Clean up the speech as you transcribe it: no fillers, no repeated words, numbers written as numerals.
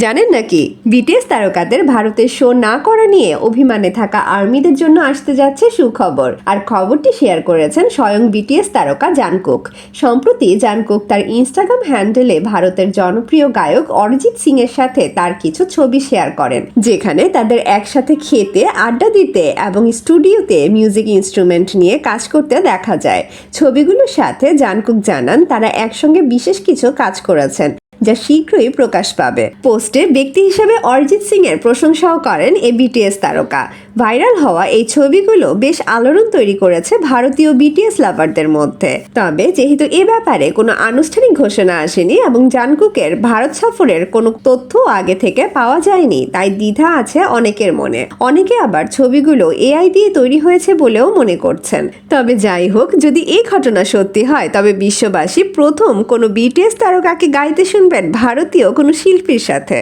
জানেন নাকি বিটিএস তারকাদের ভারতের শো না করা নিয়ে অভিমানে থাকা আর্মিদের জন্য আসতে যাচ্ছে সুখবর। আর খবরটি শেয়ার করেছেন স্বয়ং বিটিএস তারকা জাংকুক। সম্প্রতি জাংকুক তার ইনস্টাগ্রাম হ্যান্ডেলে ভারতের জনপ্রিয় গায়ক অরিজিৎ সিং এর সাথে তার কিছু ছবি শেয়ার করেন, যেখানে তাদের একসাথে খেতে, আড্ডা দিতে এবং স্টুডিওতে মিউজিক ইনস্ট্রুমেন্ট নিয়ে কাজ করতে দেখা যায়। ছবিগুলোর সাথে জাংকুক জানান তারা একসঙ্গে বিশেষ কিছু কাজ করেছেন, যা শীঘ্রই প্রকাশ পাবে। পোস্টে ব্যক্তি হিসেবে অরিজিৎ সিং এর প্রশংসাও করেন এই বিটিএস তারকা। ভাইরাল হওয়া এই ছবিগুলো বেশ আলোড়ন তৈরি করেছে ভারতীয় বিটিএস লাভারদের মধ্যে। তবে যেহেতু এ ব্যাপারে কোনো আনুষ্ঠানিক ঘোষণা আসেনি এবং জাংকুকের ভারত সফরের কোনো তথ্য আগে থেকে পাওয়া যায়নি, তাই দ্বিধা আছে অনেকের মনে। অনেকে আবার ছবিগুলো এআই দিয়ে তৈরি হয়েছে বলেও মনে করছেন। তবে যাই হোক, যদি এই ঘটনা সত্যি হয় তবে বিশ্ববাসী প্রথম কোনো বিটিএস তারকাকে গাইতে শুনবেন ভারতীয় কোনো শিল্পীর সাথে।